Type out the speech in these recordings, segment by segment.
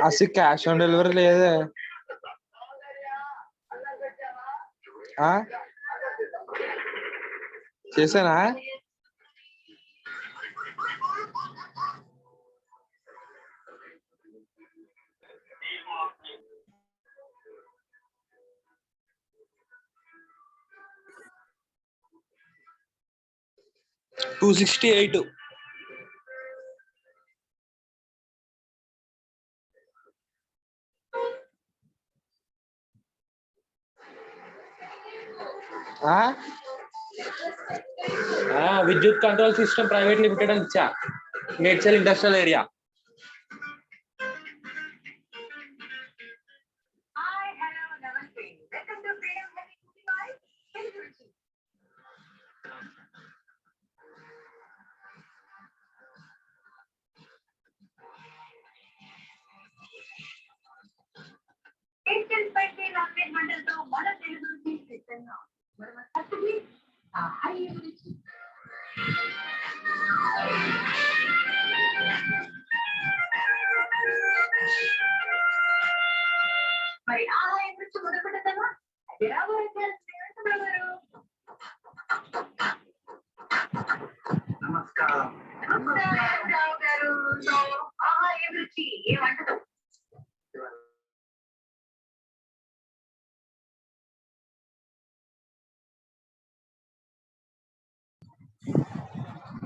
అసలు cash on delivery లేదే. చేసానా? $268. విద్యుత్ కంట్రోల్ సిస్టమ్ ప్రైవేట్ లిమిటెడ్ అని ఇచ్చా, Medchal industrial area.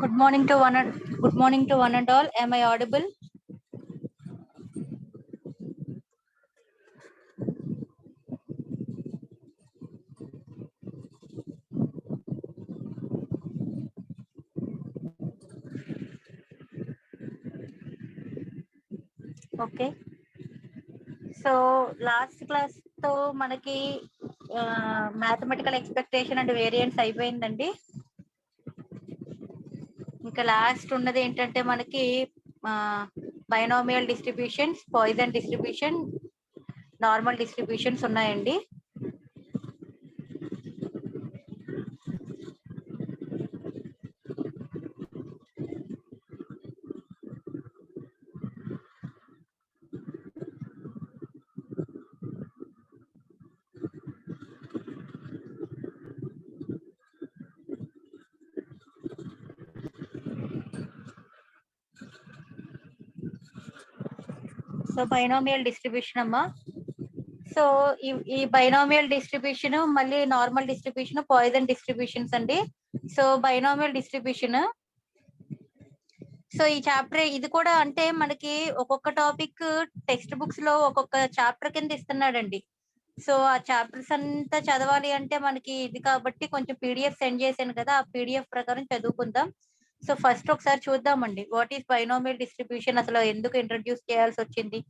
Good morning to one and all. Am I audible? Okay. So last class తో మనకి mathematical expectation and variance అయిపోయిందండి. ఇంకా లాస్ట్ ఉన్నది ఏంటంటే మనకి binomial distributions, Poisson distribution, normal distributions ఉన్నాయండి. సో బైనామియల్ డిస్ట్రిబ్యూషన్ అమ్మా. సో ఈ బైనామియల్ డిస్ట్రిబ్యూషన్ మళ్ళీ నార్మల్ డిస్ట్రిబ్యూషన్, పాయిజన్ డిస్ట్రిబ్యూషన్స్ అండి. సో బైనామియల్ డిస్ట్రిబ్యూషన్ సో ఈ చాప్టర్ ఇది కూడా అంటే మనకి ఒక్కొక్క టాపిక్ టెక్స్ట్ బుక్స్ లో ఒక్కొక్క చాప్టర్ కింద ఇస్తున్నాడండి. సో ఆ చాప్టర్స్ అంతా చదవాలి అంటే మనకి ఇది కాబట్టి కొంచెం పీడిఎఫ్ సెండ్ చేశాను కదా, ఆ పీడిఎఫ్ ప్రకారం చదువుకుందాం. సో ఫస్ట్ ఒకసారి చూద్దామండి, వాట్ ఈస్ బైనామియల్ డిస్ట్రిబ్యూషన్, అసలు ఎందుకు ఇంట్రడ్యూస్ చేయాల్సి వచ్చింది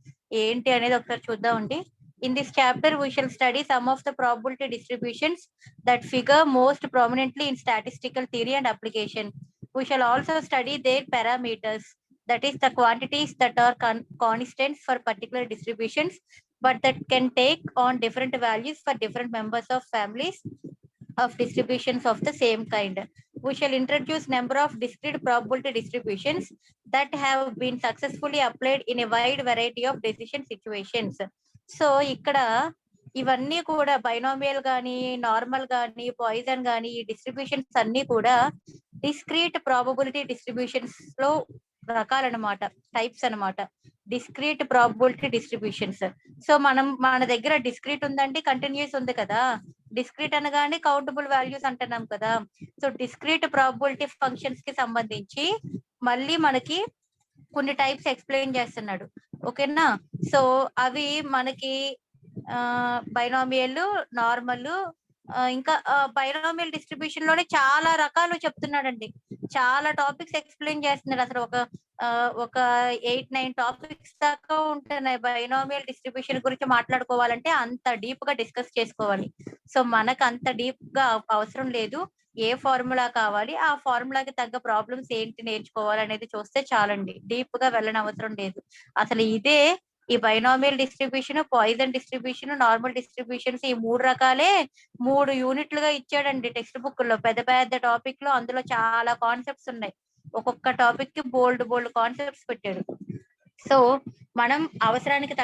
ఏంటి అనేది ఒకసారి చూద్దామండి. In this chapter we shall study some of the probability distributions that figure most prominently in statistical theory and application. We shall also study their parameters, that is the quantities that are constants for particular distributions but that can take on different values for different members of families of distributions of the same kind. We shall introduce number of discrete probability distributions that have been successfully applied in a wide variety of decision situations. So ఇక్కడ ఇవన్నీ కూడా binomial గానీ, normal గానీ, poison గానీ, ఈ distributions అన్ని కూడా discrete probability distributions లో రకాలన్నమాట, టైప్స్ అన్నమాట. Discrete probability distributions. సో మన దగ్గర డిస్క్రీట్ ఉందండి, కంటిన్యూస్ ఉంది కదా. డిస్క్రీట్ అనగానే కౌంటబుల్ వాల్యూస్ అంటున్నాం కదా. సో డిస్క్రీట్ ప్రాబబిలిటీ ఫంక్షన్స్ కి సంబంధించి మళ్ళీ మనకి కొన్ని టైప్స్ ఎక్స్ప్లెయిన్ చేస్తున్నాడు. ఓకేనా. సో అవి మనకి బైనామియల్, నార్మల్, ఇంకా బైనామియల్ డిస్ట్రిబ్యూషన్ లోనే చాలా రకాలు చెప్తున్నాడండి. చాలా టాపిక్స్ ఎక్స్ప్లెయిన్ చేస్తున్నాడు. అసలు ఒక 8-9 టాపిక్స్ దాకా ఉంటున్నాయి బైనామియల్ డిస్ట్రిబ్యూషన్ గురించి మాట్లాడుకోవాలంటే. అంత డీప్ గా డిస్కస్ చేసుకోవాలి. సో మనకు అంత డీప్ గా అవసరం లేదు. ఏ ఫార్ములా కావాలి, ఆ ఫార్ములాకి తగ్గ ప్రాబ్లమ్స్ ఏంటి నేర్చుకోవాలి అనేది చూస్తే చాలండి, డీప్ గా వెళ్ళని అవసరం లేదు. అసలు ఇదే ఈ binomial distribution, Poisson distribution, normal distributions, ఈ 3 రకాలే 3 యూనిట్లుగా ఇచ్చాడండి టెక్స్ట్ బుక్ లో. పెద్ద పెద్ద టాపిక్ లో అందులో చాలా కాన్సెప్ట్స్ ఉన్నాయి. ఒక్కొక్క టాపిక్ కి బోల్డ్ కాన్సెప్ట్స్ పెట్టాడు. సో మనం అవసరానికి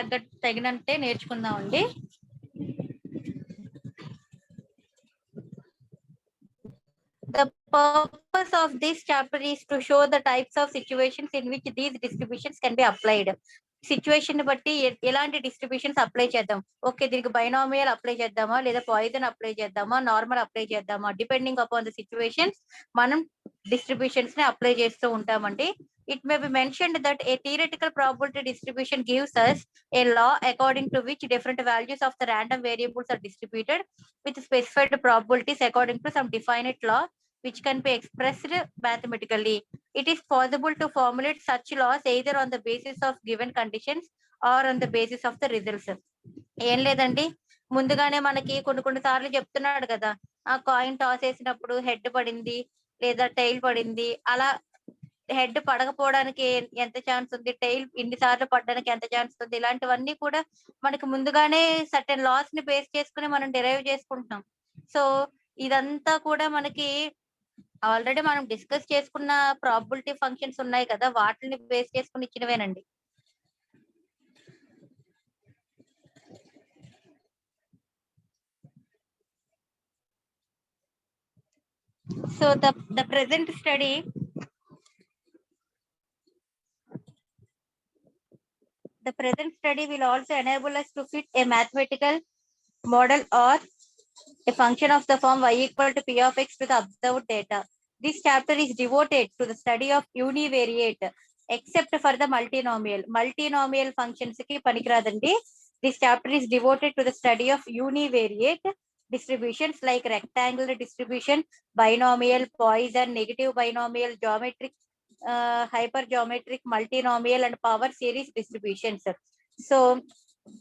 తగినంతే నేర్చుకుందామండి. The purpose of this chapter is to show the types of situations in which these distributions can be applied. Situation బట్టి ఎలాంటి డిస్ట్రిబ్యూషన్స్ అప్లై చేద్దాం. ఓకే, దీనికి బైనామియల్ అప్లై చేద్దామా, లేదా పాయిజన్ అప్లై చేద్దామా, నార్మల్ అప్లై చేద్దామా, డిపెండింగ్ అపాన్ ద సిచ్యువేషన్స్ మనం distributions ని అప్లై చేస్తూ ఉంటామండి. It may be mentioned that a theoretical probability distribution gives us a law according to which different values of the random variables are distributed with specified probabilities according to some definite law which can be expressed mathematically. It is possible to formulate such laws either on the basis of given conditions or on the basis of the results. ఏం లేదండి, ముందుగానే మనకి కొన్ని సార్లు చెప్తున్నాడు కదా, ఆ coin toss వేసినప్పుడు హెడ్ పడింది లేదా టైల్ పడింది, అలా హెడ్ పడకపోవడానికి ఎంత ఛాన్స్ ఉంది, టైల్ ఇన్ని సార్లు పడడానికి ఎంత ఛాన్స్ ఉంది, ఇలాంటివన్నీ కూడా మనకి ముందుగానే సర్టెన్ లాస్ ని బేస్ చేసుకుని మనం డిరైవ్ చేసుకుంటున్నాం. సో ఇదంతా కూడా మనకి ఆల్రెడీ మనం డిస్కస్ చేసుకున్న ప్రాబబిలిటీ ఫంక్షన్స్ ఉన్నాయి కదా, వాటిని బేస్ చేసుకుని ఇచ్చినవేనండి. So the present study will also enable us to fit a mathematical model or a function of the form y equal to p of x to the observed data. This chapter is devoted to the study of univariate except for the multinomial. Multinomial functions ki panikradandi. This chapter is devoted to the study of univariate distributions like rectangular distribution, binomial, Poisson, negative binomial, geometric, hypergeometric, multinomial and power series distributions. So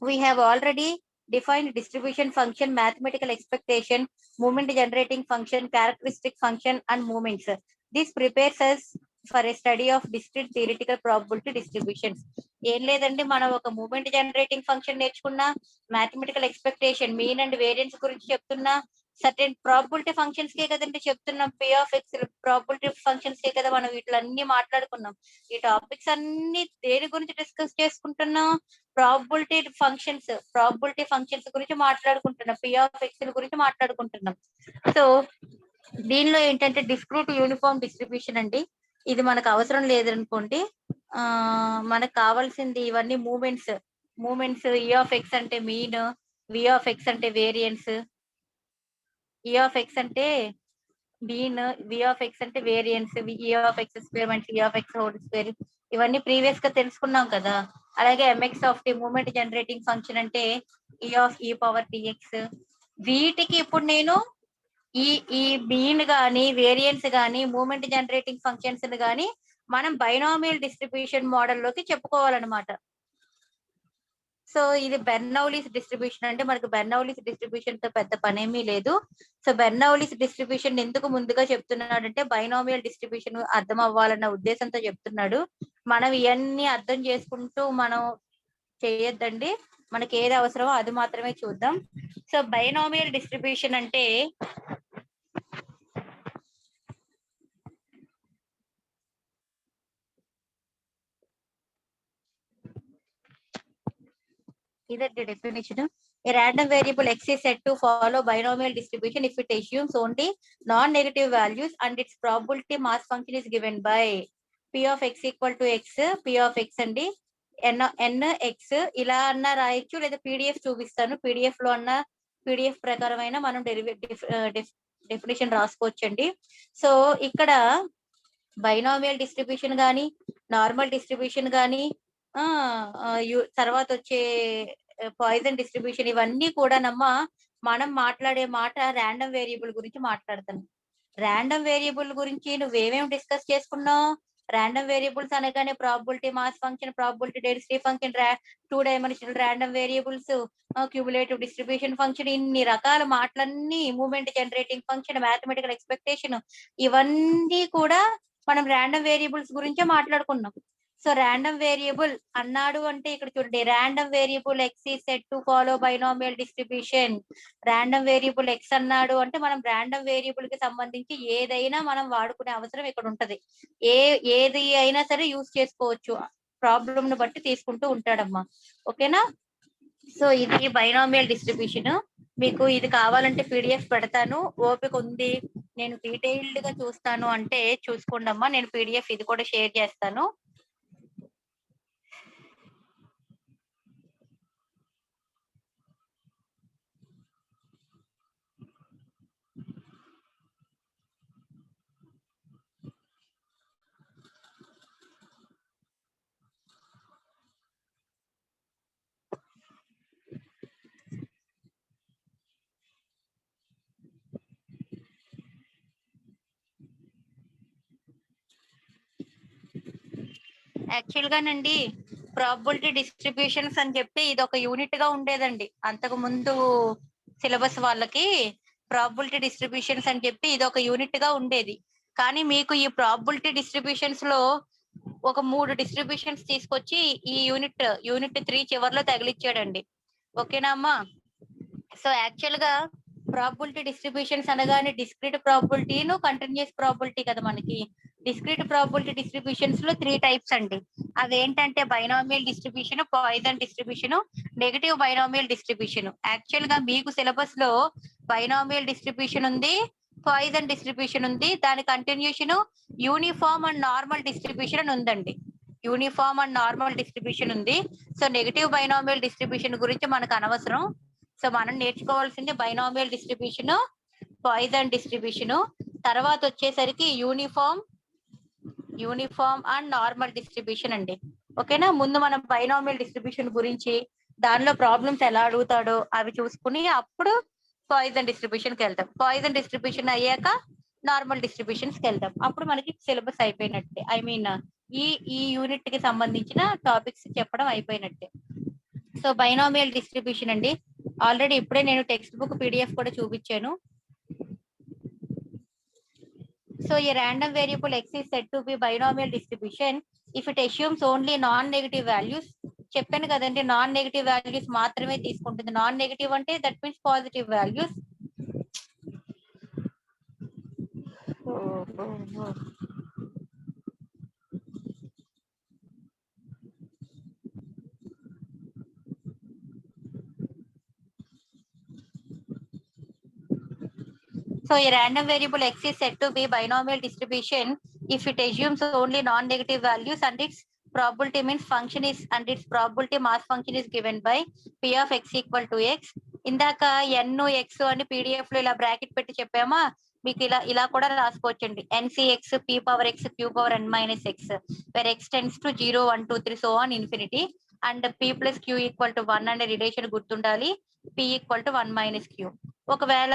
we have already defined distribution function, mathematical expectation, moment generating function, characteristic function and moments. This prepares us for a study of discrete theoretical probability distributions. ఏం లేదండి, మనం ఒక moment generating function నేర్చుకున్నా, mathematical expectation, mean and variance గురించి చెప్తున్నా, certain probability functions కే కదండి చెప్తున్నాం, P of X probability functions కే కదా మనం వీటిలన్నీ మాట్లాడుకున్నాం. ఈ టాపిక్స్ అన్ని దేని గురించి డిస్కస్ చేసుకుంటున్నాం, ప్రాబబిలిటీ ఫంక్షన్స్ గురించి మాట్లాడుకుంటున్నాం, పి ఆఫ్ ఎక్స్ గురించి మాట్లాడుకుంటున్నాం. సో దీనిలో ఏంటంటే డిస్క్రీట్ యూనిఫామ్ డిస్ట్రిబ్యూషన్ అండి, ఇది మనకు అవసరం లేదనుకోండి. మనకు కావాల్సింది ఇవన్నీ మూమెంట్స్. ఈ ఆఫ్ ఎక్స్ అంటే మీన్, వి ఆఫ్ ఎక్స్ అంటే వేరియన్స్, ఈ ఆఫ్ ఎక్స్ అంటే బీన్, వి ఆఫ్ ఎక్స్ అంటే variance, E of X square minus E of X whole square, ఇవన్నీ ప్రీవియస్ గా తెలుసుకున్నాం కదా. అలాగే M X of T moment generating function అంటే ఈ ఆఫ్ ఈ పవర్ టిఎక్స్. వీటికి ఇప్పుడు నేను ఈ ఈ బీన్ గాని వేరియన్స్ గాని మూమెంట్ జనరేటింగ్ ఫంక్షన్స్ గాని మనం బైనామియల్ డిస్ట్రిబ్యూషన్ మోడల్ లోకి చెప్పుకోవాలన్నమాట. సో ఇది బెర్నౌలీస్ డిస్ట్రిబ్యూషన్ అంటే మనకు బెర్నౌలీస్ డిస్ట్రిబ్యూషన్ తో పెద్ద పనేమీ లేదు. సో బెర్నౌలీస్ డిస్ట్రిబ్యూషన్ ఎందుకు ముందుగా చెప్తున్నాడంటే బైనామియల్ డిస్ట్రిబ్యూషన్ అర్థం అవ్వాలన్న ఉద్దేశంతో చెప్తున్నాడు. మనం ఇవన్నీ అర్థం చేసుకుంటూ మనం చేయొద్దండి, మనకి ఏది అవసరమో అది మాత్రమే చూద్దాం. సో బైనామియల్ డిస్ట్రిబ్యూషన్ అంటే ఇదండి definition. A random variable x is said to follow binomial distribution if it assumes only non-negative values and its probability mass function is given by p of x equal to x, p of x అండి, n x ఇలా అన్నా రాయొచ్చు, లేదా PDF చూపిస్తాను, PDF లో అన్న PDF ప్రకారమైన మనం definition రాసుకోవచ్చండి. So ఇక్కడ బైనామియల్ డిస్ట్రిబ్యూషన్ కానీ నార్మల్ డిస్ట్రిబ్యూషన్ కానీ తర్వాత వచ్చే పాయిజన్ డిస్ట్రిబ్యూషన్ ఇవన్నీ కూడా మనం మాట్లాడే మాట ర్యాండమ్ వేరియబుల్ గురించి మాట్లాడతాను. ర్యాండమ్ వేరియబుల్ గురించి నువ్వేమేమి డిస్కస్ చేసుకున్నావు? ర్యాండమ్ వేరియబుల్స్ అనగానే probability mass function, probability density function, 2 dimensional random variables, cumulative distribution function, ఇన్ని రకాల మాటలన్నీ, moment generating function, mathematical expectation, ఇవన్నీ కూడా మనం ర్యాండమ్ వేరియబుల్స్ గురించే మాట్లాడుకున్నాం. సో ర్యాండమ్ వేరియబుల్ అన్నాడు అంటే ఇక్కడ చూడండి, ర్యాండమ్ వేరియబుల్ ఎక్స్ ఈ set to follow binomial distribution. Random variable X అన్నాడు అంటే మనం ర్యాండమ్ వేరియబుల్ కి సంబంధించి ఏదైనా మనం వాడుకునే అవసరం ఇక్కడ ఉంటది. ఏది అయినా సరే యూజ్ చేసుకోవచ్చు, ప్రాబ్లం ను బట్టి తీసుకుంటూ ఉంటాడమ్మా. ఓకేనా? సో ఇది బైనామియల్ డిస్ట్రిబ్యూషన్. మీకు ఇది కావాలంటే పీడిఎఫ్ పెడతాను, ఓపిక ఉంది నేను డీటెయిల్డ్ గా చూస్తాను అంటే చూసుకోండి అమ్మా, నేను పీడిఎఫ్ ఇది కూడా షేర్ చేస్తాను. యాక్చువల్ గానండి ప్రాబబిలిటీ డిస్ట్రిబ్యూషన్స్ అని చెప్పి ఇది ఒక యూనిట్ గా ఉండేదండి అంతకు ముందు సిలబస్ వాళ్ళకి. ప్రాబబిలిటీ డిస్ట్రిబ్యూషన్స్ అని చెప్పి ఇది ఒక యూనిట్ గా ఉండేది. కానీ మీకు ఈ ప్రాబబిలిటీ డిస్ట్రిబ్యూషన్స్ లో ఒక 3 డిస్ట్రిబ్యూషన్స్ తీసుకొచ్చి ఈ యూనిట్ 3 చివరిలో తగిలిచ్చాడండి. ఓకేనా అమ్మా? సో యాక్చువల్ గా ప్రాబబిలిటీ డిస్ట్రిబ్యూషన్స్ అనగానే డిస్క్రీట్ ప్రాబబిలిటీను కంటిన్యూస్ ప్రాబబిలిటీ కదా మనకి. డిస్క్రీట్ ప్రాబబిలిటీ డిస్ట్రిబ్యూషన్స్ లో 3 టైప్స్ అండి. అవేంటంటే binomial distribution, Poisson distribution, negative binomial distribution. Actual గా మీకు సిలబస్ లో బైనామియల్ డిస్ట్రిబ్యూషన్ ఉంది, పాయిజన్ డిస్ట్రిబ్యూషన్ ఉంది, దాని continuation uniform and normal distribution అని ఉందండి. యూనిఫామ్ అండ్ నార్మల్ డిస్ట్రిబ్యూషన్ ఉంది. సో నెగటివ్ బైనామియల్ డిస్ట్రిబ్యూషన్ గురించి మనకు అనవసరం. సో మనం నేర్చుకోవాల్సింది బైనామియల్ డిస్ట్రిబ్యూషన్, పాయిజన్ డిస్ట్రిబ్యూషన్, తర్వాత వచ్చేసరికి యూనిఫామ్ అండ్ నార్మల్ డిస్ట్రిబ్యూషన్ అండి. ఓకేనా? ముందు మనం బైనామియల్ డిస్ట్రిబ్యూషన్ గురించి, దానిలో ప్రాబ్లమ్స్ ఎలా అడుగుతాడో అవి చూసుకుని అప్పుడు పాయిజన్ డిస్ట్రిబ్యూషన్ కి వెళ్తాం. పాయిజన్ డిస్ట్రిబ్యూషన్ అయ్యాక నార్మల్ డిస్ట్రిబ్యూషన్స్ కి వెళ్తాం. అప్పుడు మనకి సిలబస్ అయిపోయినట్టే, ఐ మీన్ ఈ యూనిట్ కి సంబంధించిన టాపిక్స్ చెప్పడం అయిపోయినట్టే. సో బైనామియల్ డిస్ట్రిబ్యూషన్ అండి, ఆల్రెడీ ఇప్పుడే నేను టెక్స్ట్ బుక్ పీడిఎఫ్ కూడా చూపించాను. So a random variable x is said to be binomial distribution if it assumes only non-negative values. చెప్పాను కదండి, నాన్ నెగటివ్ వాల్యూస్ మాత్రమే తీసుకుంటుంది. నాన్ నెగటివ్ అంటే that means positive values. So a random variable x is said to be binomial distribution if it assumes only non-negative values and its probability means function is and its probability mass function is given by p of x equal to x. ఇందాక n x అని PDF లో ఇలా bracket పెట్టి చెప్పామా, మీకు ఇలా కూడా రాసుకోవచ్చండి. NCX P power X Q power N minus X where X tends to 0 1 2 3 so on infinity and P plus Q equal to 1 అనే relation గుర్తుండాలి. P equal to 1 minus Q. ఒకవేళ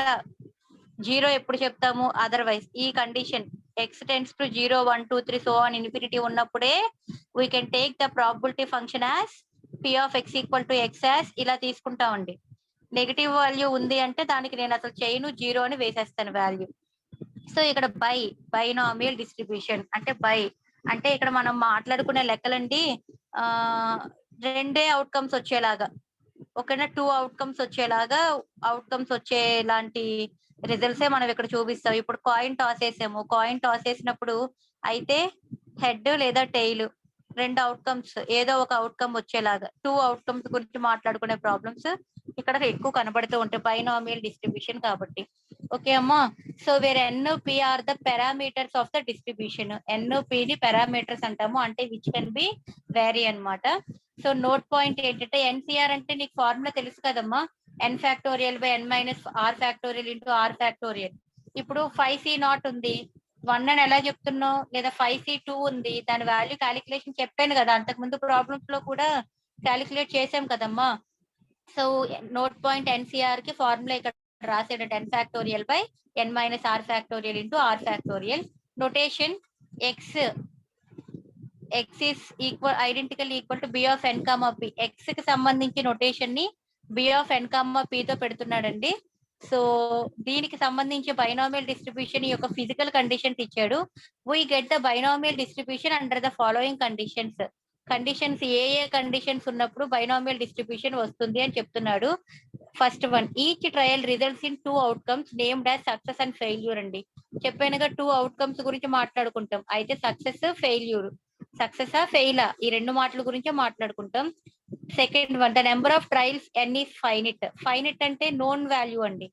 0 ఎప్పుడు చెప్తాము, అదర్వైజ్ ఈ condition X tends to 0 1 2 3 so on infinity ఉన్నప్పుడే we can take the probability function as P of X equal to X as ఇలా తీసుకుంటామండి. Negative value ఉంది అంటే దానికి నేను అసలు చేయను, 0 అని వేసేస్తాను వాల్యూ. సో ఇక్కడ బైనామియల్ డిస్ట్రిబ్యూషన్ అంటే ఇక్కడ మనం మాట్లాడుకునే లెక్కలండి రెండే అవుట్కమ్స్ వచ్చేలాగా, ఓకేనా, 2 అవుట్కమ్స్ వచ్చేలాగా, అవుట్కమ్స్ వచ్చేలాంటి రిజల్ట్సే మనం ఇక్కడ చూపిస్తాం. ఇప్పుడు కాయిన్ టాస్ వేసాము, కాయిన్ టాస్ వేసినప్పుడు అయితే హెడ్ లేదా టెయిల్ 2 అవుట్కమ్స్ ఏదో ఒక అవుట్కమ్ వచ్చేలాగా 2 అవుట్కమ్స్ గురించి మాట్లాడుకునే ప్రాబ్లమ్స్ ఇక్కడ ఎక్కువ కనబడుతూ ఉంటాయి బైనామియల్ డిస్ట్రిబ్యూషన్ కాబట్టి. ఓకే అమ్మా. So where NP are the parameters of the distribution. NP ని పారామీటర్స్ అంటాము, అంటే విచ్ కెన్ బి వేరీ అన్నమాట. సో నోట్ పాయింట్ ఏంటంటే NCR అంటే నీకు ఫార్ములా తెలుసు కదమ్మా, n factorial by n minus r factorial into r factorial. ఇప్పుడు 5C0 ఉంది, 1 అని ఎలా చెప్తున్నావు, లేదా 5C2 ఉంది, దాని వాల్యూ క్యాలిక్యులేషన్ చెప్పాను కదా, అంతకు ముందు ప్రాబ్లమ్స్ లో కూడా క్యాలిక్యులేట్ చేసాం కదమ్మా. సో నోట్ పాయింట్ NCR కి ఫార్ములా ఇక్కడ రాసేటట్టు n factorial by n minus r factorial into r factorial. Notation x is equal identical equal to b of n, p. x కి సంబంధించి నోటేషన్ ని b of n, p తో పెడుతున్నాడండి. So దీనికి సంబంధించి binomial distribution యొక్క physical conditions ఇచ్చాడు. We get the binomial distribution under the following conditions. Conditions A conditions ఉన్నప్పుడు binomial distribution వస్తుంది అని చెప్తున్నాడు. First one, each trial results in 2 outcomes named as success and failure అండి. చెప్పానుగా 2 అవుట్కమ్స్ గురించి మాట్లాడుకుంటాం, అయితే సక్సెస్ ఫెయిల్యూర్, సక్సెస్ ఫెయిలా ఈ 2 మాటల గురించే మాట్లాడుకుంటాం. Second one, the number of trials n is finite. Finite అంటే నోన్ వాల్యూ అండి,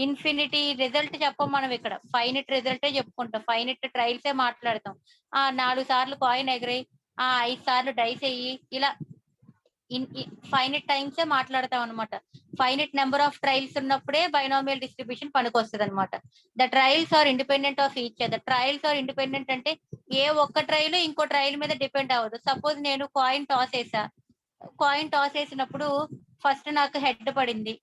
ఇన్ఫినిటీ రిజల్ట్ చెప్పం మనం ఇక్కడ, ఫైనిట్ రిజల్టే చెప్పుకుంటాం, ఫైనిట్ ట్రయల్సే మాట్లాడతాం. 4 సార్లు కాయిన్ ఎగరాయి, 5 సార్లు డైస్ అయ్యి, ఇలా ఫైనిట్ టైమ్సే మాట్లాడతాం అనమాట. ఫైనిట్ నెంబర్ ఆఫ్ ట్రయల్స్ ఉన్నప్పుడే బైనామియల్ డిస్ట్రిబ్యూషన్ పనికొస్తుంది అనమాట. The trials are independent of each other. Trials are independent అంటే ఏ ఒక్క ట్రయల్ ఇంకో ట్రయల్ మీద డిపెండ్ అవ్వదు. సపోజ్ నేను కాయిన్ టాస్ వేసా, కాయిన్ టాస్ వేసినప్పుడు ఫస్ట్ నాకు హెడ్ పడింది,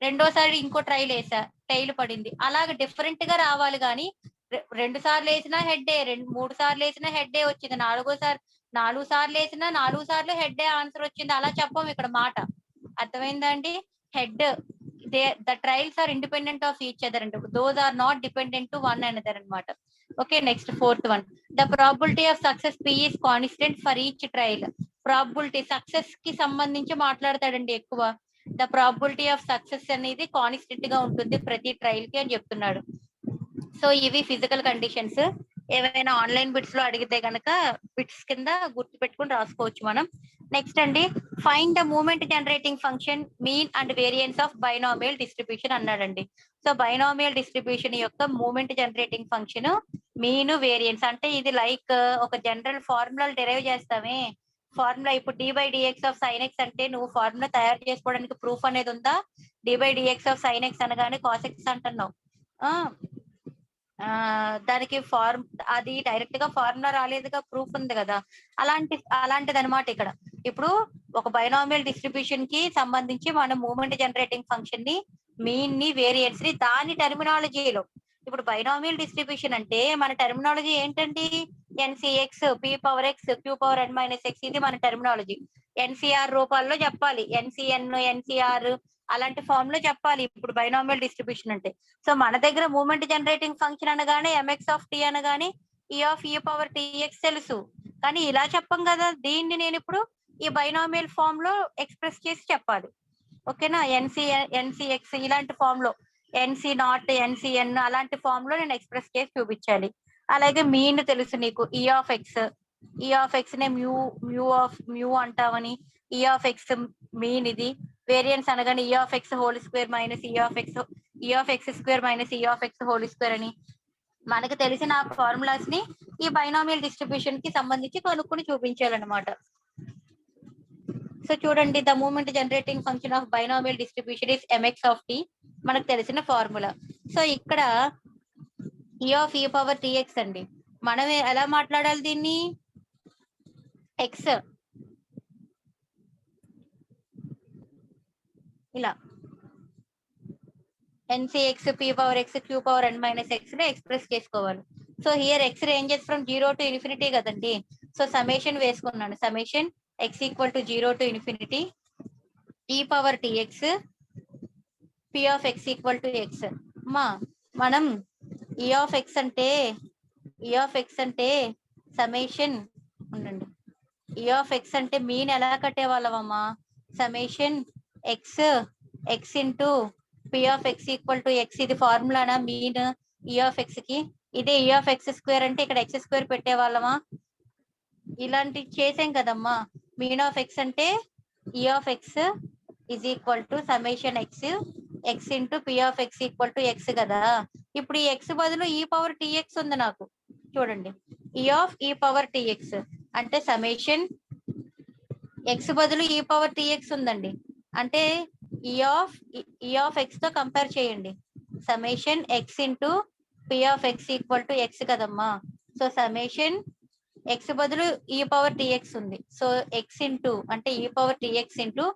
రెండోసారి ఇంకో ట్రయల్ వేసా టైల్ పడింది, అలాగ డిఫరెంట్ గా రావాలి కానీ 2 సార్లు వేసినా హెడ్డే, 3 సార్లు వేసినా హెడ్డే వచ్చింది, 4 సార్లు వేసినా 4 సార్లు హెడ్డే ఆన్సర్ వచ్చింది, అలా చెప్పం ఇక్కడ మాట. అర్థమైందండి? Head the trials are independent of each other అంటే those are not dependent to one another అనమాట. Okay, next fourth one, the probability of success P is constant for each trial. Probability success కి సంబంధించి మాట్లాడతాడండి ఎక్కువ. The probability of success అనేది constant గా ఉంటుంది ప్రతి ట్రయల్ కి అని చెప్తున్నాడు. సో ఇవి ఫిజికల్ కండిషన్స్. ఏవైనా ఆన్లైన్ బిట్స్ లో అడిగితే గనక బిట్స్ కింద గుర్తు పెట్టుకుని రాసుకోవచ్చు మనం. నెక్స్ట్ అండి, find the moment generating function mean and variance of binomial distribution అన్నాడండి. సో బైనామియల్ డిస్ట్రిబ్యూషన్ యొక్క moment generating function mean variance అంటే ఇది లైక్ ఒక జనరల్ ఫార్ములాలు డెరైవ్ చేస్తామే, ఫార్ములా ఇప్పుడు d/dx ఆఫ్ sin x అంటే నువ్వు ఫార్ములా తయారు చేసుకోవడానికి ప్రూఫ్ అనేది ఉందా? d/dx ఆఫ్ sin x అనగానే cos x అంటున్నావు, దానికి అది డైరెక్ట్ గా ఫార్ములా రాలేదుగా, ప్రూఫ్ ఉంది కదా, అలాంటిది అనమాట ఇక్కడ. ఇప్పుడు ఒక బైనామియల్ డిస్ట్రిబ్యూషన్ కి సంబంధించి మనం మూమెంట్ జనరేటింగ్ ఫంక్షన్ ని, మీన్ ని, వేరియన్స్ ని దాని టెర్మినాలజీలో, ఇప్పుడు బైనామియల్ డిస్ట్రిబ్యూషన్ అంటే మన టెర్మినాలజీ ఏంటండి? NCX P power X Q power N minus X, ఇది మన టెర్మినాలజీ. NCR రూపాల్లో చెప్పాలి, NCN NCR అలాంటి ఫామ్ లో చెప్పాలి ఇప్పుడు బైనామియల్ డిస్ట్రిబ్యూషన్ అంటే. సో మన దగ్గర మూమెంట్ జనరేటింగ్ ఫంక్షన్ అనగానే MX ఆఫ్ T అనగానే E of E power TX తెలుసు, కానీ ఇలా చెప్పం కదా. దీన్ని నేను ఇప్పుడు ఈ బైనామియల్ ఫామ్ లో ఎక్స్ప్రెస్ చేసి చెప్పాలి. ఓకేనా? NCX ఇలాంటి ఫామ్ లో, NC0 NCN అలాంటి ఫామ్ లో నేను ఎక్స్ప్రెస్ చేసి చూపించాలి. అలాగే మీన్ తెలుసు నీకు, E ఆఫ్ X నే మ్యూ అంటామని, E ఆఫ్ X మీన్ ఇది. వేరియన్స్ అనగానే E of X whole square minus E of X square minus E of X whole square అని మనకు తెలిసిన ఫార్ములాస్ ని ఈ బైనామియల్ డిస్ట్రిబ్యూషన్ కి సంబంధించి కనుక్కొని చూపించాలన్నమాట. సో చూడండి, the moment generating function of binomial distribution is MX of T, మనకు తెలిసిన ఫార్ములా. సో ఇక్కడ ఈ ఆఫ్ ఈ పవర్ టీఎక్స్ అండి. మనం ఎలా మాట్లాడాలి దీన్ని? ఎక్స్ ఇలా n C x p power x q power ఎన్ మైనస్ ఎక్స్ ని ఎక్స్ప్రెస్ చేసుకోవాలి. So here x ranges from 0 to infinity కదండి. సో సಮೇషన్ వేసుకున్నాను. Summation x equal to 0 to infinity e power t x p of X equal to x. మనం e of X అంటే సಮೇషన్ ఉండండి. ఈ of X అంటే mean ఎలా కట్టేవాళ్ళమమ్మా? Summation x into p of X equal to x. ఇది ఫార్ములానా మీన్ ఈ ఆఫ్ ఎక్స్ కి? ఇదే ఈ ఆఫ్ ఎక్స్ స్క్వేర్ అంటే ఇక్కడ ఎక్స్ స్క్వేర్ పెట్టేవాళ్ళమా? ఇలాంటి చేసాం కదమ్మా. మీన్ ఆఫ్ ఎక్స్ అంటే ఈ of x is equal to summation x into p of X equal to x కదా. ఇప్పుడు ఈ ఎక్స్ బదులు ఈ పవర్ టీఎక్స్ ఉంది నాకు. చూడండి, ఈ ఆఫ్ ఈ పవర్ టీఎక్స్ అంటే సಮೇషన్ ఎక్స్ బదులు ఈ పవర్ టీఎక్స్ ఉందండి. అంటే ఈ ఆఫ్ ఎక్స్ తో కంపేర్ చేయండి. Summation x into p of X equal to x కదమ్మా. సో సಮೇషన్ ఎక్స్ బదులు ఈ పవర్ టీఎక్స్ ఉంది. సో ఎక్స్ ఇంటూ అంటే e power t x into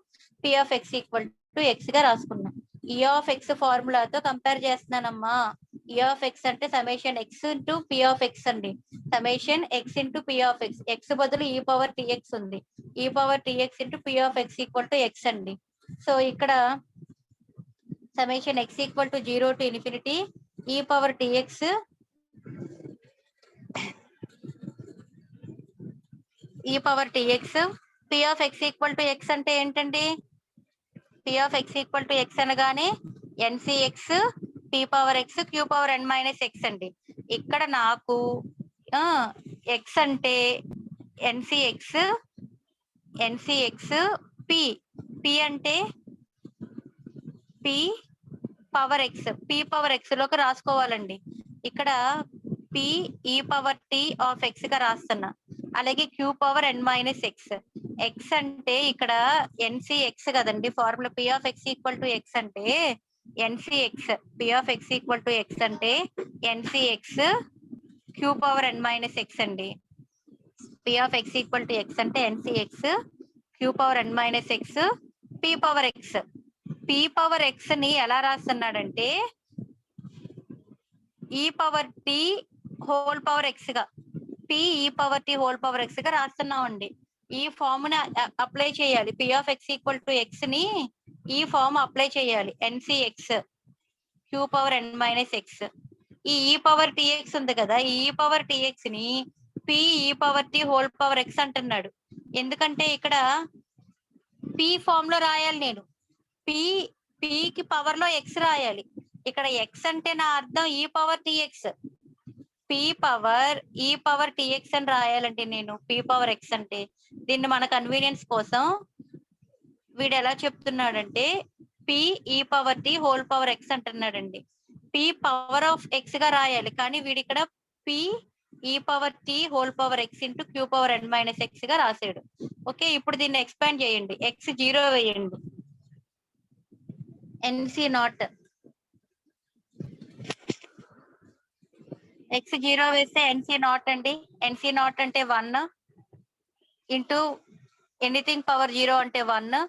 p of X equal to x గా రాసుకున్నాం. E of x ఫార్ములాతో compare చేస్తున్నానమ్మా. E of X అంటే summation x into p of x అండి. Summation x into p of x. X బదులు e power TX ఉంది. E power t x into p of X equal to x అండి. So ఇక్కడ summation x equal to 0 to infinity e power t x e power t x p of X equal to x అంటే ఏంటండి? P of X equal to x అనగానే n C x p power x q power ఎన్ minus x అండి. ఇక్కడ నాకు x అంటే n C x p అంటే p power x లోకి రాసుకోవాలండి. ఇక్కడ పి ఈ పవర్ టీ ఆఫ్ ఎక్స్ గా రాస్తున్నా. అలాగే క్యూ పవర్ ఎన్ మైనస్ ఎక్స్. ఎక్స్ అంటే ఇక్కడ ఎన్సిఎక్స్ కదండి. Formula p of X equal to x అంటే n C x. P of X equal to x అంటే ఎన్సిఎక్స్ క్యూ పవర్ ఎన్ మైనస్ ఎక్స్ అండి. P of X equal to x అంటే n C x queue power ఎన్ minus x p power x. P power x ని ఎలా రాస్తున్నాడంటే e power tea whole power X గా, p ఈ power tea whole power X గా రాస్తున్నామండి. ఈ ఫార్మ్ ని అప్లై చేయాలి. P of X equal to X ని ఈ ఫార్మ్ అప్లై చేయాలి. ఎన్సిఎక్స్ క్యూ పవర్ ఎన్ minus X. E power TX ఉంది కదా, ఈ పవర్ టీఎక్స్ ని పి ఈ power tea whole power X అంటున్నాడు. ఎందుకంటే ఇక్కడ పి ఫార్మ్ లో రాయాలి నేను. పికి పవర్ లో ఎక్స్ రాయాలి. ఇక్కడ ఎక్స్ అంటే నా అర్థం ఈ పవర్ టీఎక్స్. పి పవర్ ఈ పవర్ టీఎక్స్ అని రాయాలంటే నేను పి పవర్ ఎక్స్ అంటే. దీన్ని మన కన్వీనియన్స్ కోసం వీడు ఎలా చెప్తున్నాడంటే పి ఈ power tea whole power x అంటున్నాడండి. పి పవర్ ఆఫ్ ఎక్స్ గా రాయాలి, కానీ వీడి ఇక్కడ పి ఈ power tea whole power x into q power ఎన్ మైనస్ ఎక్స్ గా రాసాడు. ఓకే, ఇప్పుడు దీన్ని ఎక్స్పాండ్ చేయండి. ఎక్స్ 0 వేయండి. ఎన్సి నాట్ ఎక్స్ 0 వేస్తే ఎన్సి నాట్ అండి. ఎన్సి నాట్ అంటే 1 ఇంటూ ఎనీథింగ్ పవర్ 0 అంటే 1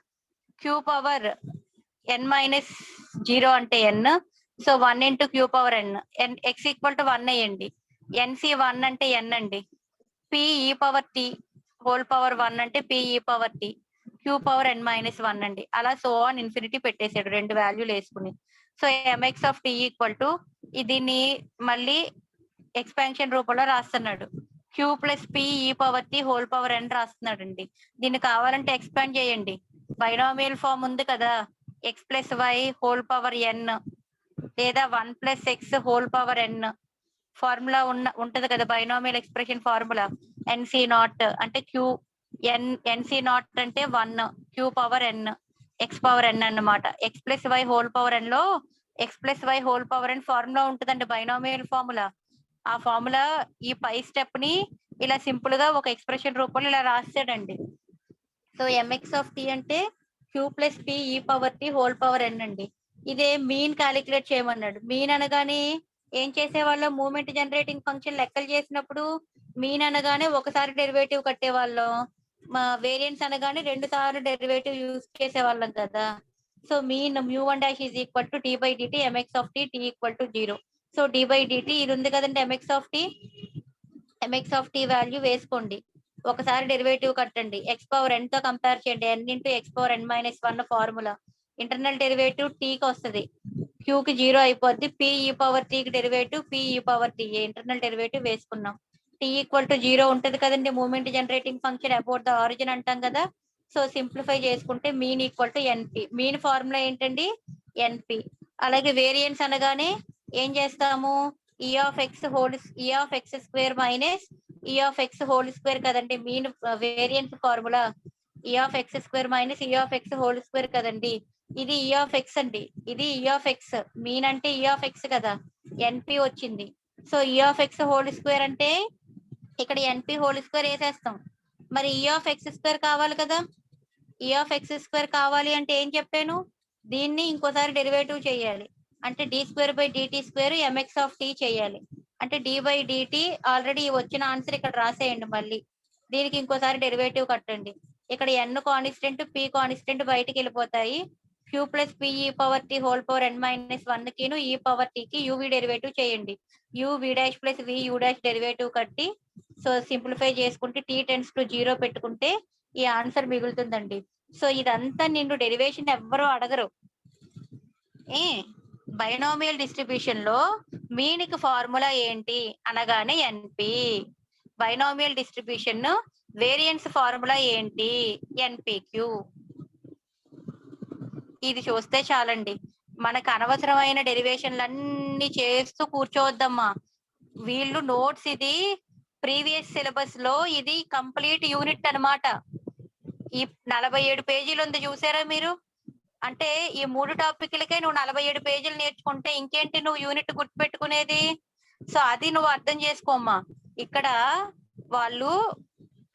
క్యూ పవర్ ఎన్ మైనస్ 0 అంటే n. So 1 into q power n. X equal to 1 అయ్యండి. ఎన్సి 1 అంటే ఎన్ అండి. పి ఈ పవర్ టీ హోల్ పవర్ 1 అంటే పి ఈ పవర్ టీ క్యూ పవర్ ఎన్ మైనస్ 1 అండి. అలా సో ఆన్ ఇన్ఫినిటీ పెట్టేశాడు 2 వాల్యూలు వేసుకుని. So M X of T equal to దీన్ని మళ్ళీ ఎక్స్పాన్షన్ రూపంలో రాస్తున్నాడు. క్యూ ప్లస్ పి ఈ power tea whole power N రాస్తున్నాడు అండి. దీన్ని కావాలంటే ఎక్స్పాండ్ చేయండి. బైనామియల్ ఫార్మ్ ఉంది కదా, x plus y whole power n లేదా 1 plus x whole power n formula ఉంటది కదా, binomial expression formula. N C nought అంటే క్యూ ఎన్సి నాట్ అంటే 1 q power n x power n అన్నమాట. X plus y whole power n లో x plus y whole power n formula ఉంటుందండి, binomial formula. ఆ formula ఈ పై స్టెప్ ని ఇలా సింపుల్ గా ఒక ఎక్స్ప్రెషన్ రూపంలో ఇలా రాస్తాడండి. సో ఎంఎక్స్ ఆఫ్ టీ అంటే క్యూ ప్లస్ పి ఈ పవర్ టీ హోల్ పవర్ ఎన్ అండి. ఇదే మీన్ క్యాలిక్యులేట్ చేయమన్నాడు. మీన్ అనగానే ఏం చేసేవాళ్ళం, మూమెంట్ జనరేటింగ్ ఫంక్షన్ లెక్కలు చేసినప్పుడు మీన్ అనగానే ఒకసారి డెరివేటివ్ కట్టేవాళ్ళం, మా వేరియన్స్ అనగానే 2 సార్లు డెరివేటివ్ యూజ్ చేసేవాళ్ళం కదా. So mean μ1 is equal to d/dt mx of t t equal to 0. So d/dt ఇది ఉంది కదండి mx ఆఫ్ t వాల్యూ వేసుకోండి, ఒకసారి డెరివేటివ్ కట్టండి, ఎక్స్ పవర్ n తో కంపేర్ చేయండి, n into x power n-1 formula, internal derivative t కి వస్తుంది, q కి 0 అయిపోద్ది, p e పవర్ t కి derivative p e power t, internal derivative వేసుకున్నాం, t ఈక్వల్ టు 0 ఉంటది కదండి, moment generating function about the origin అంటాం కదా. సో సింప్లిఫై చేసుకుంటే mean equal to n p, mean formula ఏంటండి ఎన్పి. అలాగే వేరియన్స్ అనగానే ఏం చేస్తాము, e of X square minus e of X whole square కదండి mean variance formula, e of X square minus e of X whole square కదండి, ఇది e of x అండి, ఇది e ఆఫ్ ఎక్స్, మీన్ అంటే e of x కదా, n p వచ్చింది. So e of X whole square అంటే ఇక్కడ ఎన్పి హోల్ స్క్వేర్ వేసేస్తాం, మరి e ఆఫ్ ఎక్స్ స్క్వేర్ కావాలి కదా, e ఆఫ్ ఎక్స్ స్క్వేర్ కావాలి అంటే ఏం చెప్పాను, దీన్ని ఇంకోసారి డెరివేటివ్ చేయాలి, అంటే d2/dt² mx ఆఫ్ t చేయాలి, అంటే d/dt ఆల్రెడీ వచ్చిన ఆన్సర్ ఇక్కడ రాసేయండి, మళ్ళీ దీనికి ఇంకోసారి డెరివేటివ్ కట్టండి, ఇక్కడ n కాన్స్టెంట్ p కాన్స్టెంట్ బయటికి వెళ్ళిపోతాయి, q plus p e power t whole power n-1 కిను e power t కి uv డెరివేటివ్ చేయండి, uv dash plus v u dash derivative కట్టి, సో సింప్లిఫై చేసుకుంటే t టెన్స్ టు 0 పెట్టుకుంటే ఈ ఆన్సర్ మిగులుతుందండి. సో ఇదంతా నిన్ను డెరివేషన్ ఎవ్వరూ అడగరు. బైనామియల్ డిస్ట్రిబ్యూషన్ లో మీన్ కి ఫార్ములా ఏంటి అనగానే ఎన్పి, బైనామియల్ డిస్ట్రిబ్యూషన్ వేరియన్స్ ఫార్ములా ఏంటి ఎన్పిక్యూ. ఇది చూస్తే చాలండి, మనకు అనవసరమైన డెరివేషన్లన్నీ చేస్తూ కూర్చోవద్దమ్మా. వీళ్ళు నోట్స్, ఇది ప్రీవియస్ సిలబస్ లో ఇది కంప్లీట్ యూనిట్ అన్నమాట. ఈ 47 పేజీలు ఉంది చూసారా మీరు, అంటే ఈ 3 టాపిక్లకే నువ్వు 47 పేజీలు నేర్చుకుంటే ఇంకేంటి నువ్వు యూనిట్ గుర్తుపెట్టుకునేది. సో అది నువ్వు అర్థం చేసుకోమ్మా. ఇక్కడ వాళ్ళు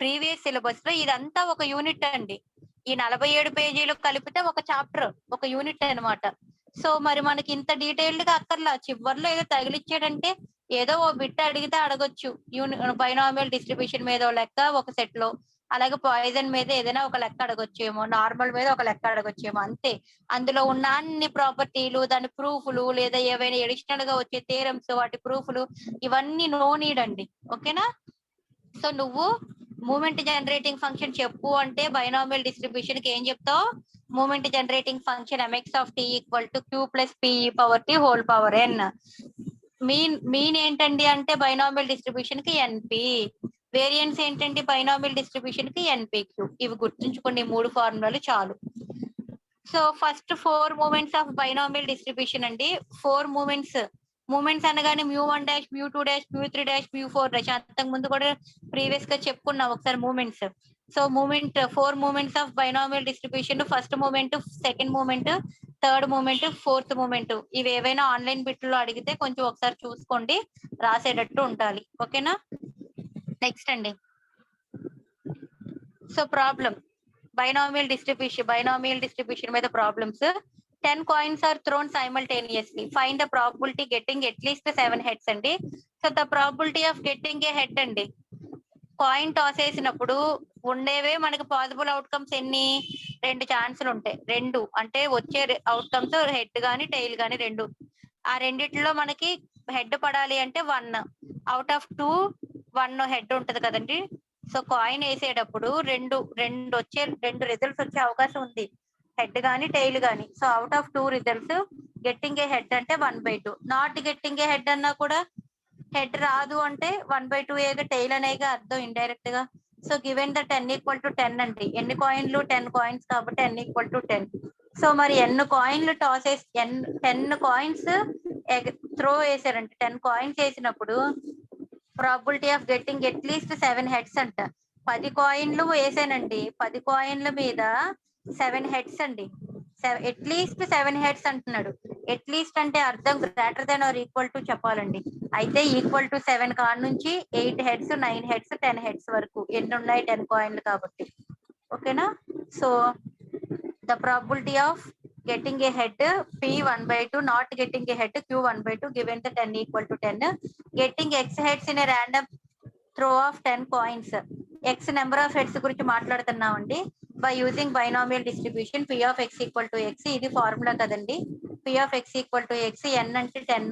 ప్రీవియస్ సిలబస్ లో ఇదంతా ఒక యూనిట్ అండి, ఈ 47 పేజీలు కలిపితే ఒక చాప్టర్, ఒక యూనిట్ అన్నమాట. సో మరి మనకి ఇంత డీటెయిల్డ్ గా అక్కర్లా, చివరిలో ఏదో తగిలిచ్చాడంటే ఏదో ఓ బిట్ అడిగితే అడగొచ్చు, బైనామియల్ డిస్ట్రిబ్యూషన్ మీద ఒక లెక్క ఒక సెట్ లో, అలాగే పాయిజన్ మీద ఏదైనా ఒక లెక్క అడగొచ్చేమో, నార్మల్ మీద ఒక లెక్క అడగొచ్చేమో, అంతే. అందులో ఉన్న అన్ని ప్రాపర్టీలు, దాని ప్రూఫ్లు, లేదా ఏవైనా ఎడిషనల్ గా వచ్చే థీరమ్స్, వాటి ప్రూఫ్లు, ఇవన్నీ నో నీడ్ అండి, ఓకేనా. సో నువ్వు మూమెంట్ జనరేటింగ్ ఫంక్షన్ చెప్పు అంటే బైనామియల్ డిస్ట్రిబ్యూషన్ కి ఏం చెప్తావు, moment generating function mx of t equal to q plus p power t whole power n. Mean ఏంటండి అంటే బైనామియల్ డిస్ట్రిబ్యూషన్ కి ఎన్పి, వేరియన్స్ ఏంటండి బైనామియల్ డిస్ట్రిబ్యూషన్ కి ఎన్పిక్యూ. ఇవి గుర్తుంచుకోండి, 3 ఫార్ములాలు చాలు. So first 4 moments of binomial distribution అండి. 4 మూమెంట్స్ అనగానే μ1 డాష్ μ2 డాష్ μ3 డాష్ μ4 డాష్, అంతకు ముందు కూడా ప్రీవియస్ గా చెప్పుకున్నాం ఒకసారి moments. So 4 moments of binomial distribution, first moment, second moment, third moment, fourth moment. ఇవి ఏవైనా ఆన్లైన్ బిట్లో అడిగితే కొంచెం ఒకసారి చూసుకోండి, రాసేటట్టు ఉండాలి, ఓకేనా. నెక్స్ట్ అండి, సో ప్రాబ్లం బైనామియల్ డిస్ట్రిబ్యూషన్ మీద problems. 10 coins are thrown simultaneously. Find the probability getting at least 7 heads అండి. So the probability of getting a head అండి, కాయిన్ టాస్ వేసినప్పుడు ఉండేవే మనకి పాసిబుల్ అవుట్కమ్స్ ఎన్ని, 2 ఛాన్సులు ఉంటాయి, 2 అంటే వచ్చే అవుట్కమ్స్ హెడ్ గాని టైల్ గాని 2. ఆ రెండిట్లో మనకి హెడ్ పడాలి అంటే 1 అవుట్ ఆఫ్ 2, 1 హెడ్ ఉంటది కదండి. సో కాయిన్ వేసేటప్పుడు రెండు రిజల్ట్స్ వచ్చే అవకాశం ఉంది, హెడ్ గాని టైల్ గాని. So out of 2 results getting a head అంటే 1/2, నాట్ గెట్టింగ్ ఏ హెడ్ అన్నా కూడా హెడ్ రాదు అంటే 1/2 ఏగా టైల్ అనేగా అర్థం ఇండైరెక్ట్ గా. So given the 10 equal to 10 అండి, ఎన్ని కాయిన్లు 10 కాయిన్స్ కాబట్టి n ఈక్వల్ టు 10. సో మరి ఎన్ని కాయిన్లు టాస్ వేసి 10 కాయిన్స్ త్రో వేసారంటే 10 కాయిన్స్ వేసినప్పుడు probability of getting at least 7 heads అంట. 10 కాయిన్లు వేసానండి, 10 కాయిన్ల మీద 7 హెడ్స్ అండి, అట్లీస్ట్ 7 హెడ్స్ అంటున్నాడు. అట్లీస్ట్ అంటే అర్థం greater than or equal to చెప్పాలండి. అయితే ఈక్వల్ టు 7 కాడ నుంచి 8 హెడ్స్, 9 హెడ్స్, 10 హెడ్స్ వరకు ఎన్ని ఉన్నాయి, 10 కాయిన్లు కాబట్టి, ఓకేనా. So the probability of getting a head P 1/2, not getting a head Q 1/2, given the 10 equal to 10. Getting X heads in a random throw of 10 coins. X number of heads గురించి మాట్లాడుతున్నామండి. By using binomial distribution P of X equal to X, ఇది formula కదండి. P of X equal to X, N అంటే 10,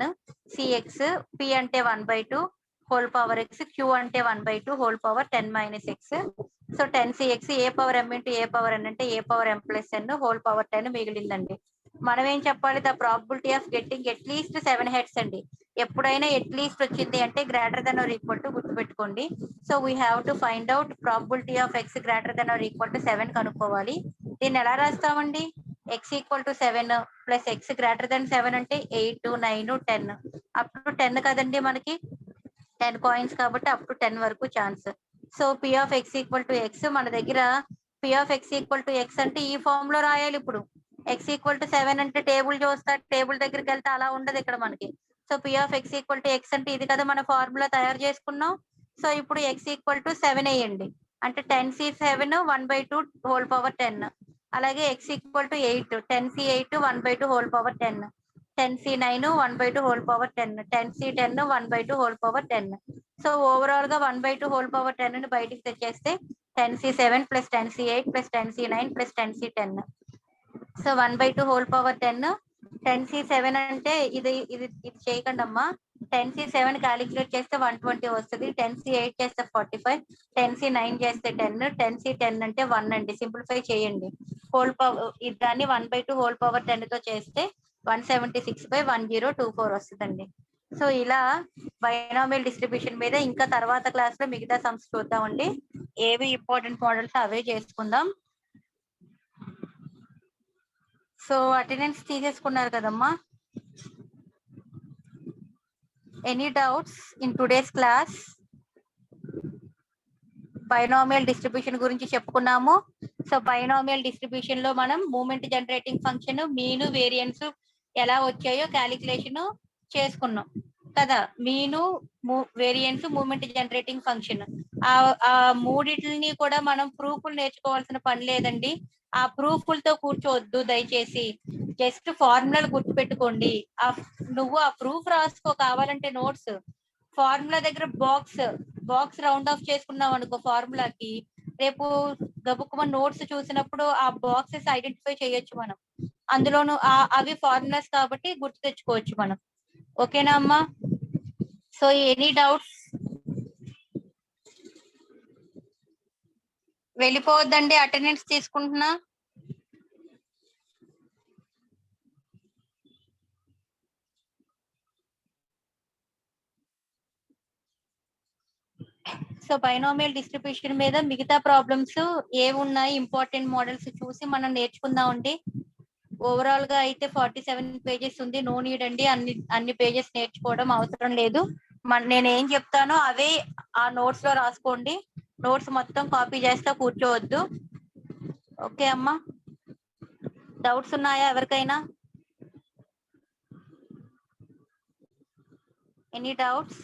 CX, P అంటే 1/2 whole power X, Q అంటే 1/2 whole power 10 minus X. So 10 CX A power M into A power N అంటే A power M plus N whole power 10 మిగిలిందండి. మనం ఏం చెప్పాలి? The probability of getting at least 7 heads అండి. ఎప్పుడైనా at least వచ్చింది అంటే greater than or equal to గుర్తుపెట్టుకోండి. So we have to find out probability of X greater than or equal to 7 కనుక్కోవాలి. దీన్ని ఎలా రాస్తామండి? X equal to 7 plus X greater than 7 అంటే 8, 9, 10 అప్ టు 10 కదండి. మనకి 10 కాయిన్స్ కాబట్టి అప్ టు 10 వరకు chance. So P of X equal to X, మన దగ్గర P of X equal to X అంటే ఈ ఫామ్ లో రాయాలి. ఇప్పుడు X equal to 7 అంటే టేబుల్ చూస్తా, టేబుల్ దగ్గరికి వెళ్తే అలా ఉండదు ఇక్కడ మనకి. So P of X equal to X అంటే ఇది కదా మన ఫార్ములా తయారు చేసుకున్నాం. సో ఇప్పుడు X equal to 7 వేయండి. అంటే 10C7 1/2 whole power 10. అలాగే X equal to 8, 10C8 1/2 whole power 10, 10C9 1/2 whole power 10, 10C10 1/2 whole power 10. So overall గా 1/2 whole power 10 ని బయటికి తెచ్చేస్తే 10C7 plus 10C8 plus 10C9 plus 10C10. So 1/2 whole power 10, 10C7 అంటే ఇది ఇది ఇది చేయకండి అమ్మా. 10C7 క్యాలిక్యులేట్ చేస్తే 120 వస్తుంది, 10C8 చేస్తే 45, 10C9 చేస్తే 10, 10C10 అంటే 1 అండి. సింప్లిఫై చేయండి. హోల్ పవర్ దాన్ని 1/2 హోల్ పవర్ 10 తో చేస్తే 176/1024 వస్తుందండి. సో ఇలా బైనామియల్ డిస్ట్రిబ్యూషన్ మీద ఇంకా తర్వాత క్లాస్ లో మిగతా సమ్స్ చూద్దామండి. ఏవి ఇంపార్టెంట్ మోడల్స్ అవే చేసుకుందాం. సో అటెండెన్స్ తీసేసుకున్నారు కదమ్మా. Any doubts in today's class? Binomial distribution గురించి చెప్పుకున్నాము. సో బైనామియల్ డిస్ట్రిబ్యూషన్ లో మనం మూమెంట్ జనరేటింగ్ ఫంక్షన్, మీను, వేరియన్స్ ఎలా వచ్చాయో క్యాలిక్యులేషన్ చేసుకున్నాం కదా. మీను, వేరియన్స్, మూమెంట్ జనరేటింగ్ ఫంక్షన్, ఆ మూడిటిని కూడా మనం ప్రూఫ్లు నేర్చుకోవాల్సిన పని లేదండి. ఆ ప్రూఫ్లతో కూర్చోవద్దు దయచేసి. జస్ట్ ఫార్ములాలు గుర్తుపెట్టుకోండి. నువ్వు ఆ ప్రూఫ్ రాసుకో కావాలంటే నోట్స్. ఫార్ములా దగ్గర బాక్స్ రౌండ్ ఆఫ్ చేసుకున్నాం అనుకో ఫార్ములాకి, రేపు గబుక్కుమ నోట్స్ చూసినప్పుడు ఆ బాక్సెస్ ఐడెంటిఫై చేయొచ్చు మనం. అందులోను అవి ఫార్ములాస్ కాబట్టి గుర్తు తెచ్చుకోవచ్చు మనం. ఓకేనా అమ్మా? So any doubts? వెళ్ళిపోవద్దండి, అటెండెన్స్ తీసుకుంటున్నా. సో బైనామియల్ డిస్ట్రిబ్యూషన్ మీద మిగతా ప్రాబ్లమ్స్ ఏమున్నాయి ఇంపార్టెంట్ మోడల్స్ చూసి మనం నేర్చుకుందాం అండి. ఓవరాల్ గా అయితే 47 పేజెస్ ఉంది. నో నీడ్ అండి అన్ని పేజెస్ నేర్చుకోవడం అవసరం లేదు. నేను ఏం చెప్తానో అవే ఆ నోట్స్ లో రాసుకోండి. నోట్స్ మొత్తం కాపీ చేస్తా కూర్చోవద్దు. ఓకే అమ్మా? డౌట్స్ ఉన్నాయా ఎవరికైనా? Any doubts?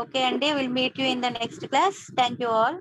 ఓకే అండి, will meet you in the next class. Thank you all.